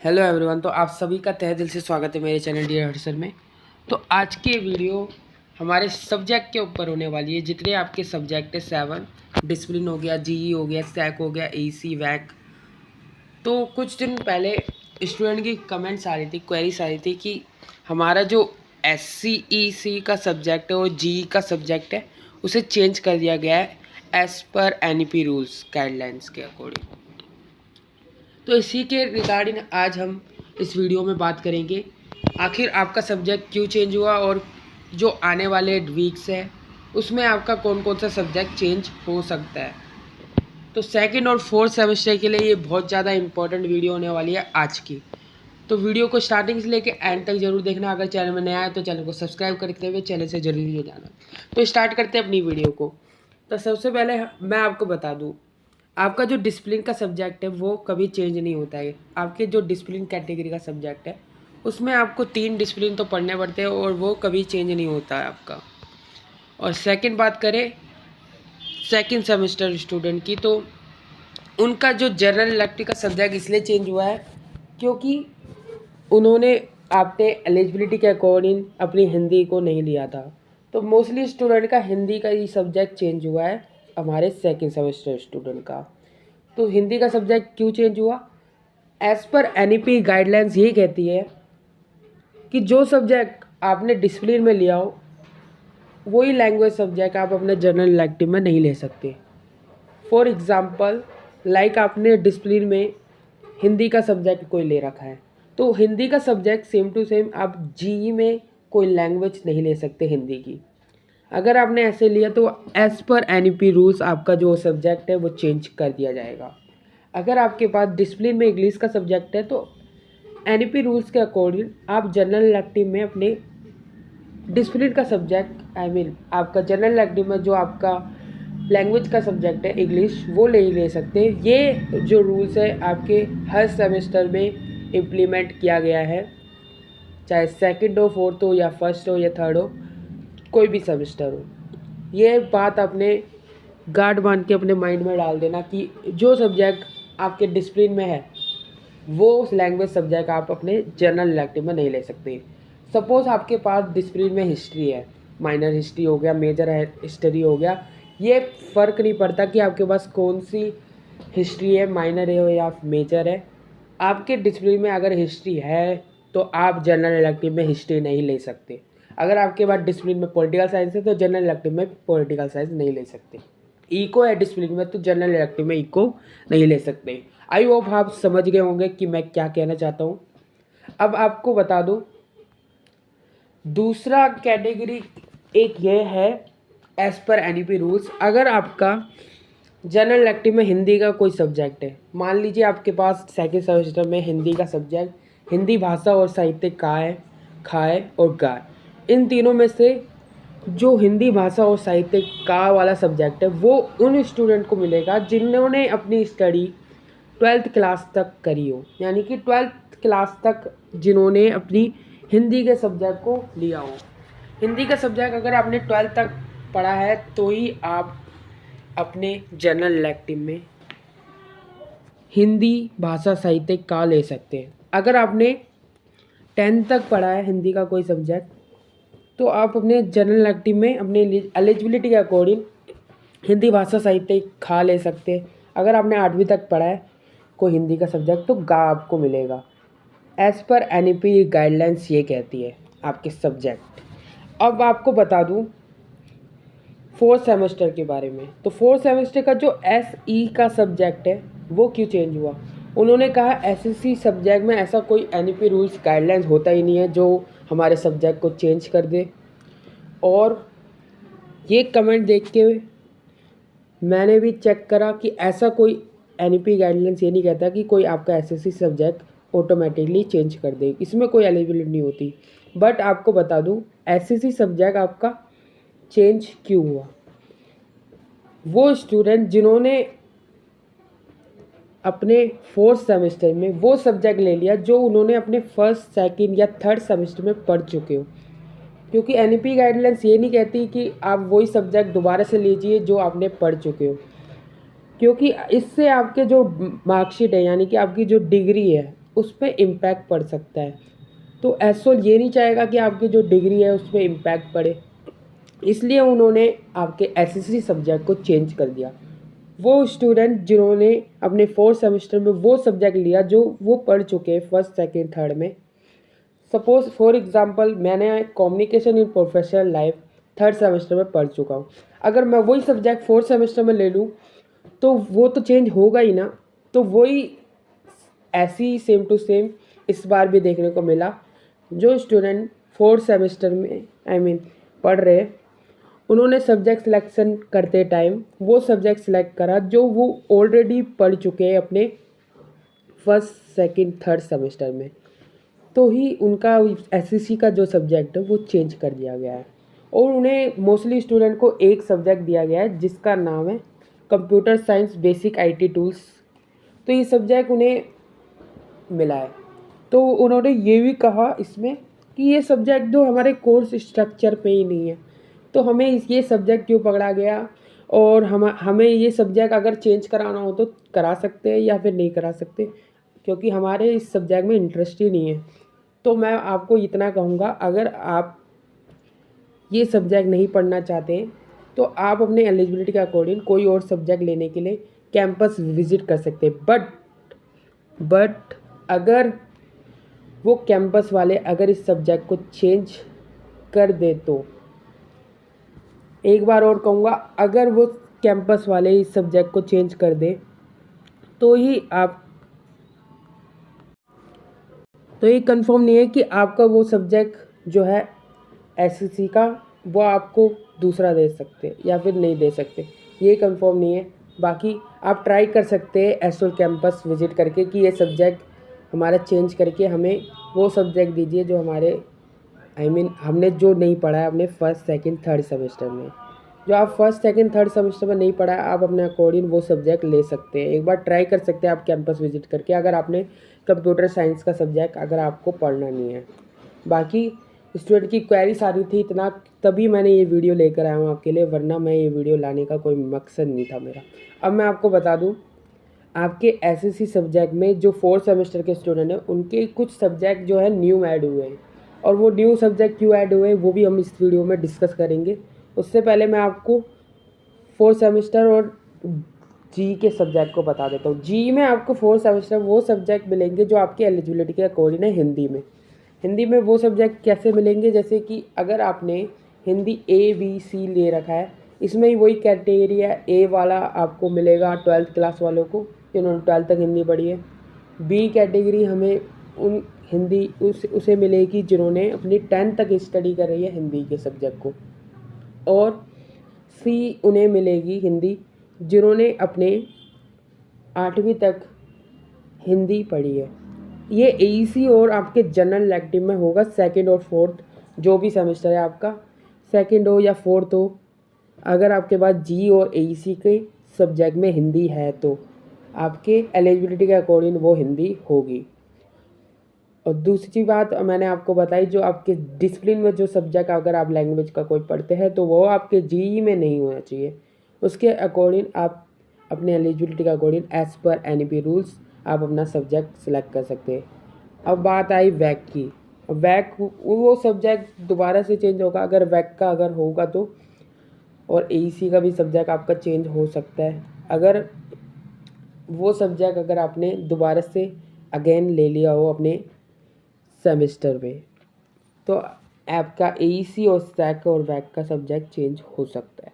Hello everyone. तो आप सभी का तहे दिल से स्वागत है मेरे चैनल डियर हर्षल में। तो आज की वीडियो हमारे सब्जेक्ट के ऊपर होने वाली है। जितने आपके सब्जेक्ट है 7 डिसिप्लिन हो गया, जीई हो गया, सैक हो गया, एसी वैक। तो कुछ दिन पहले स्टूडेंट की कमेंट्स आ रही थी, क्वेरीज आ रही थी कि हमारा जो SCEC का सब्जेक्ट है और जीई का सब्जेक्ट है उसे चेंज कर दिया गया है as per NEP rules guidelines के अकॉर्डिंग। तो इसी के रिगार्डिंग आज हम इस वीडियो में बात करेंगे आखिर आपका सब्जेक्ट क्यों चेंज हुआ और जो आने वाले वीक्स है उसमें आपका कौन कौन सा सब्जेक्ट चेंज हो सकता है। तो सेकंड और फोर्थ सेमेस्टर के लिए ये बहुत ज़्यादा इंपॉर्टेंट वीडियो होने वाली है आज की। तो वीडियो को स्टार्टिंग से लेकर एंड तक जरूर देखना। अगर चैनल में नया है तो चैनल को सब्सक्राइब करते हुए चैनल से जरूर जुड़ जाना। तो स्टार्ट करते हैं अपनी वीडियो को। तो सबसे पहले मैं आपको बता दूँ, आपका जो डिसिप्लिन का सब्जेक्ट है वो कभी चेंज नहीं होता है। आपके जो डिसिप्लिन कैटेगरी का सब्जेक्ट है उसमें आपको 3 डिसिप्लिन तो पढ़ने पड़ते हैं और वो कभी चेंज नहीं होता है आपका। और सेकंड बात करें सेकंड सेमेस्टर स्टूडेंट की, तो उनका जो जनरल इलेक्टिव का सब्जेक्ट इसलिए चेंज हुआ है क्योंकि उन्होंने अपने एलिजिबिलिटी के अकॉर्डिंग अपनी हिंदी को नहीं लिया था। तो मोस्टली स्टूडेंट का हिंदी का ही सब्जेक्ट चेंज हुआ है हमारे सेकंड सेमेस्टर स्टूडेंट का। तो हिंदी का सब्जेक्ट क्यों चेंज हुआ? एज़ पर NEP गाइडलाइंस ये कहती है कि जो सब्जेक्ट आपने डिसिप्लिन में लिया हो वही लैंग्वेज सब्जेक्ट आप अपने जनरल इलेक्टिव में नहीं ले सकते। फॉर एग्ज़ाम्पल लाइक आपने डिसिप्लिन में हिंदी का सब्जेक्ट कोई ले रखा है तो हिंदी का सब्जेक्ट सेम टू सेम आप GE में कोई लैंग्वेज नहीं ले सकते हिंदी की। अगर आपने ऐसे लिया तो एज़ पर NEP रूल्स आपका जो सब्जेक्ट है वो चेंज कर दिया जाएगा। अगर आपके पास डिसिप्लिन में इंग्लिश का सब्जेक्ट है तो NEP रूल्स के अकॉर्डिंग आप जनरल इलेक्टिव में अपने डिसिप्लिन का सब्जेक्ट आपका जनरल इलेक्टिव में जो आपका लैंग्वेज का सब्जेक्ट है इंग्लिश वो नहीं ले सकते। ये जो रूल्स है आपके हर सेमेस्टर में इम्प्लीमेंट किया गया है, चाहे सेकंड हो, फोर्थ हो या फर्स्ट हो या थर्ड हो, कोई भी सेमेस्टर हो। ये बात अपने गार्ड बांध के अपने माइंड में डाल देना कि जो सब्जेक्ट आपके डिसिप्लिन में है वो लैंग्वेज सब्जेक्ट आप अपने जनरल इलेक्टिव में नहीं ले सकते। सपोज़ आपके पास डिसिप्लिन में हिस्ट्री है, माइनर हिस्ट्री हो गया, मेजर हिस्ट्री हो गया, ये फ़र्क नहीं पड़ता कि आपके पास कौन सी हिस्ट्री है, माइनर है या मेजर है। आपके डिसिप्लिन में अगर हिस्ट्री है तो आप जनरल इलेक्टिव में हिस्ट्री नहीं ले सकते। अगर आपके पास डिसिप्लिन में पॉलिटिकल साइंस है तो जनरल इलेक्टिव में पॉलिटिकल साइंस नहीं ले सकते। इको है डिसिप्लिन में तो जनरल इलेक्टिव में इको नहीं ले सकते। आई होप आप समझ गए होंगे कि मैं क्या कहना चाहता हूँ। अब आपको बता दूँ दूसरा कैटेगरी एक ये है एज़ पर NEP रूल्स। अगर आपका जनरल इलेक्टिव में हिंदी का कोई सब्जेक्ट है, मान लीजिए आपके पास सेकेंड सेमेस्टर में हिंदी का सब्जेक्ट हिंदी भाषा और साहित्य का है, खाए और गाय, इन तीनों में से जो हिंदी भाषा और साहित्य का वाला सब्जेक्ट है वो उन स्टूडेंट को मिलेगा जिन्होंने अपनी स्टडी 12th क्लास तक करी हो, यानी कि 12th क्लास तक जिन्होंने अपनी हिंदी के सब्जेक्ट को लिया हो। हिंदी का सब्जेक्ट अगर आपने 12th तक पढ़ा है तो ही आप अपने जनरल इलेक्टिव में हिंदी भाषा साहित्य का ले सकते हैं। अगर आपने 10th तक पढ़ा है हिंदी का कोई सब्जेक्ट तो आप अपने जनरल इलेक्टिव में अपने एलिजिबिलिटी के अकॉर्डिंग हिंदी भाषा साहित्य खा ले सकते हैं। अगर आपने 8वीं तक पढ़ा है कोई हिंदी का सब्जेक्ट तो गा आपको मिलेगा। एज़ पर NEP गाइडलाइंस ये कहती है आपके सब्जेक्ट। अब आपको बता दूं फोर्थ सेमेस्टर के बारे में। तो फोर्थ सेमेस्टर का जो SE का सब्जेक्ट है वो क्यों चेंज हुआ? उन्होंने कहा SSC सब्जेक्ट में ऐसा कोई NEP रूल्स गाइडलाइंस होता ही नहीं है जो हमारे सब्जेक्ट को चेंज कर दे। और ये कमेंट देख के मैंने भी चेक करा कि ऐसा कोई NEP गाइडलाइंस ये नहीं कहता कि कोई आपका SSC सब्जेक्ट ऑटोमेटिकली चेंज कर दे, इसमें कोई एलिजिबिलिटी नहीं होती। बट आपको बता दूं SSC सब्जेक्ट आपका चेंज क्यों हुआ? वो स्टूडेंट जिन्होंने अपने फोर्थ सेमेस्टर में वो सब्जेक्ट ले लिया जो उन्होंने अपने फर्स्ट सेकंड या थर्ड सेमेस्टर में पढ़ चुके हो, क्योंकि NEP गाइडलाइंस ये नहीं कहती कि आप वही सब्जेक्ट दोबारा से लीजिए जो आपने पढ़ चुके हो, क्योंकि इससे आपके जो मार्कशीट है यानी कि आपकी जो डिग्री है उस पर इम्पैक्ट पड़ सकता है। तो एसओ ये नहीं चाहेगा कि आपकी जो डिग्री है उस पर इम्पैक्ट पड़े, इसलिए उन्होंने आपके एसएससी सब्जेक्ट को चेंज कर दिया। वो स्टूडेंट जिन्होंने अपने 4th सेमेस्टर में वो सब्जेक्ट लिया जो वो पढ़ चुके हैं 1st, 2nd, 3rd में। सपोज फॉर एग्जांपल मैंने communication in professional life 3rd semester में पढ़ चुका हूँ। अगर मैं वही सब्जेक्ट 4th सेमेस्टर में ले लूँ तो वो तो चेंज होगा ही ना। तो वही ऐसी ही सेम टू सेम इस बार भी देखने को मिला। जो स्टूडेंट 4th सेमेस्टर में पढ़ रहे, उन्होंने सब्जेक्ट सिलेक्शन करते टाइम वो सब्जेक्ट सिलेक्ट करा जो वो ऑलरेडी पढ़ चुके हैं अपने 1st, 2nd, 3rd सेमेस्टर में। तो ही उनका एसएससी का जो सब्जेक्ट है वो चेंज कर दिया गया है और उन्हें मोस्टली स्टूडेंट को एक सब्जेक्ट दिया गया है जिसका नाम है computer science basic IT tools. तो ये सब्जेक्ट उन्हें मिला है। तो उन्होंने ये भी कहा इसमें कि ये सब्जेक्ट जो हमारे कोर्स स्ट्रक्चर पे ही नहीं है, तो हमें ये सब्जेक्ट क्यों पकड़ा गया और हमें ये सब्जेक्ट अगर चेंज कराना हो तो करा सकते हैं या फिर नहीं करा सकते, क्योंकि हमारे इस सब्जेक्ट में इंटरेस्ट ही नहीं है। तो मैं आपको इतना कहूँगा, अगर आप ये सब्जेक्ट नहीं पढ़ना चाहते तो आप अपने एलिजिबिलिटी के अकॉर्डिंग कोई और सब्जेक्ट लेने के लिए कैंपस विजिट कर सकते हैं। बट अगर वो कैंपस वाले अगर इस सब्जेक्ट को चेंज कर दे, तो एक बार और कहूँगा, अगर वो कैंपस वाले इस सब्जेक्ट को चेंज कर दे तो ये कंफर्म नहीं है कि आपका वो सब्जेक्ट जो है एसएससी का वो आपको दूसरा दे सकते या फिर नहीं दे सकते, ये कंफर्म नहीं है। बाकी आप ट्राई कर सकते हैं एसओ कैंपस विजिट करके कि ये सब्जेक्ट हमारा चेंज करके हमें वो सब्जेक्ट दीजिए जो हमारे हमने जो नहीं पढ़ा है अपने 1st, 2nd, 3rd सेमेस्टर में। जो आप 1st, 2nd, 3rd सेमेस्टर में नहीं पढ़ा है, आप अपने अकॉर्डिंग वो सब्जेक्ट ले सकते हैं। एक बार ट्राई कर सकते हैं आप कैंपस विजिट करके, अगर आपने कंप्यूटर साइंस का सब्जेक्ट अगर आपको पढ़ना नहीं है। बाकी स्टूडेंट की क्वेरीज आ रही थी इतना, तभी मैंने ये वीडियो लेकर आया हूँ आपके लिए, वरना मैं ये वीडियो लाने का कोई मकसद नहीं था मेरा। अब मैं आपको बता दूँ, आपके एसएससी सब्जेक्ट में जो 4th सेमेस्टर के स्टूडेंट हैं उनके कुछ सब्जेक्ट जो है न्यू ऐड हुए हैं, और वो न्यू सब्जेक्ट क्यों ऐड हुए हैं वो भी हम इस वीडियो में डिस्कस करेंगे। उससे पहले मैं आपको 4th सेमेस्टर और जी के सब्जेक्ट को बता देता हूँ। जी में आपको 4th सेमेस्टर वो सब्जेक्ट मिलेंगे जो आपकी एलिजिबिलिटी के अकॉर्डिंग है। हिंदी में वो सब्जेक्ट कैसे मिलेंगे, जैसे कि अगर आपने हिंदी A, B, C ले रखा है, इसमें ही वही कैटेगरी है। ए वाला आपको मिलेगा 12th क्लास वालों को जिन्होंने 12th तक हिंदी पढ़ी है। बी कैटेगरी हमें उन हिंदी उसे मिलेगी जिन्होंने अपनी 10th तक स्टडी कर रही है हिंदी के सब्जेक्ट को। और सी उन्हें मिलेगी हिंदी जिन्होंने अपने 8वीं तक हिंदी पढ़ी है। ये एईसी और आपके जनरल इलेक्टिव में होगा 2nd और 4th, जो भी सेमेस्टर है आपका 2nd हो या 4th हो। अगर आपके पास जी और एईसी के सब्जेक्ट में हिंदी है तो आपके एलिजिबिलिटी के अकॉर्डिंग वो हिंदी होगी। और दूसरी बात मैंने आपको बताई, जो आपके डिसिप्लिन में जो सब्जेक्ट अगर आप लैंग्वेज का कोई पढ़ते हैं तो वो आपके जीई में नहीं होना चाहिए। उसके अकॉर्डिंग आप अपने एलिजिबिलिटी के according as per NEP rules आप अपना सब्जेक्ट सेलेक्ट कर सकते हैं। अब बात आई वैक की। वैक वो सब्जेक्ट दोबारा से चेंज होगा अगर वैक का अगर होगा तो, और एईसी का भी सब्जेक्ट आपका चेंज हो सकता है अगर वो सब्जेक्ट अगर आपने दोबारा से अगेन ले लिया हो अपने सेमेस्टर में, तो आपका एईसी और स्टैक और वैक का सब्जेक्ट चेंज हो सकता है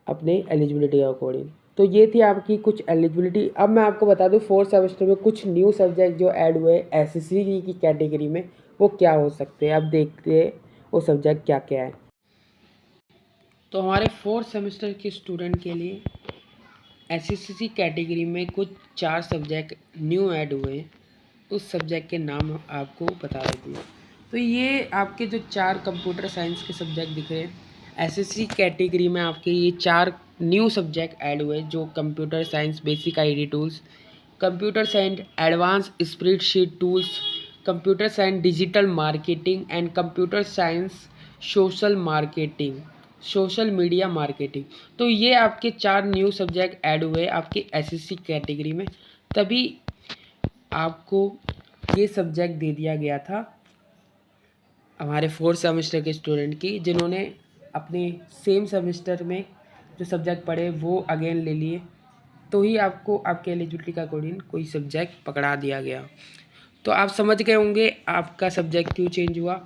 अपने एलिजिबिलिटी के अकॉर्डिंग। तो ये थी आपकी कुछ एलिजिबिलिटी। अब मैं आपको बता दूं 4th सेमेस्टर में कुछ न्यू सब्जेक्ट जो ऐड हुए एसएससी की कैटेगरी में वो क्या हो सकते हैं। अब देखते हैं वो सब्जेक्ट क्या क्या है। तो हमारे 4th सेमेस्टर के स्टूडेंट के लिए एसएससी कैटेगरी में कुछ 4 सब्जेक्ट न्यू ऐड हुए हैं। उस सब्जेक्ट के नाम आपको बता देती हूँ। तो ये आपके जो 4 कंप्यूटर साइंस के सब्जेक्ट दिख रहे हैं, एसएससी कैटेगरी में आपके ये 4 न्यू सब्जेक्ट ऐड हुए जो computer science basic IT tools, computer science advance spreadsheet tools, computer science digital marketing and computer science social media marketing. तो ये आपके 4 न्यू सब्जेक्ट ऐड हुए आपके एसएससी कैटेगरी में। तभी आपको ये सब्जेक्ट दे दिया गया था हमारे 4th सेमेस्टर के स्टूडेंट की, जिन्होंने अपने सेम सेमेस्टर में जो सब्जेक्ट पढ़े वो अगेन ले लिए, तो ही आपको आपके एलिजिबिलिटी के अकॉर्डिंग कोई सब्जेक्ट पकड़ा दिया गया। तो आप समझ गए होंगे आपका सब्जेक्ट क्यों चेंज हुआ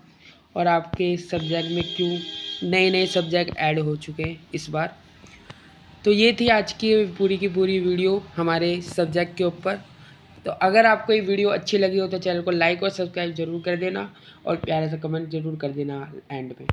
और आपके सब्जेक्ट में क्यों नए नए सब्जेक्ट ऐड हो चुके हैं इस बार। तो ये थी आज की पूरी वीडियो हमारे सब्जेक्ट के ऊपर। तो अगर आपको ये वीडियो अच्छी लगी हो तो चैनल को लाइक और सब्सक्राइब ज़रूर कर देना और प्यारा सा कमेंट ज़रूर कर देना एंड में।